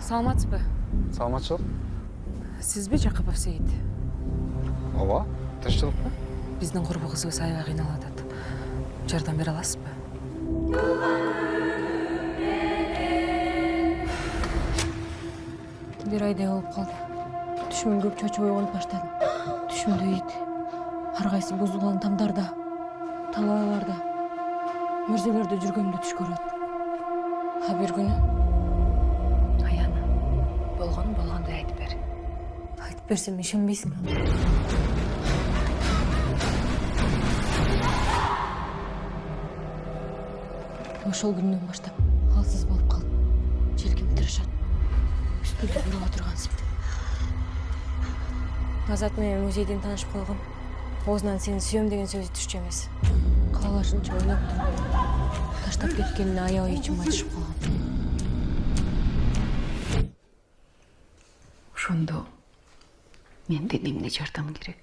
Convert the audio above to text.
Саламатсызбы? Саламатчылык. Сизби Жакупов Сейит? Ооба, тынччылыкпы? Биздин курбу кызыбыз аябай кыйналып атат. Жардам бере аласызбы? Бир айдай болуп калды. Түшүмөн көп чочуп ойгонуп баштадым. Түшүмдө ийит. Ар кайсы бузулган тамдарда, талааларда, мөрзөлөрдө жүргөндө түш көрөт. А бир күнү Аяна, болгондой айтып бер. Айтып берсем ишенбейсиң. Ошол күндөн баштап алсыз болуп калдым. Желкем тырышат. Үстүлдө буруп отургансың. Азат менен музейден таанышып калгам. Оозунан сени сүйөм деген сөзү түшчү эмес. Каалашынча ойлоп туруп, таштап кеткенине аябай ичим ачышып калган. Ошондо менден эмне жардам керек?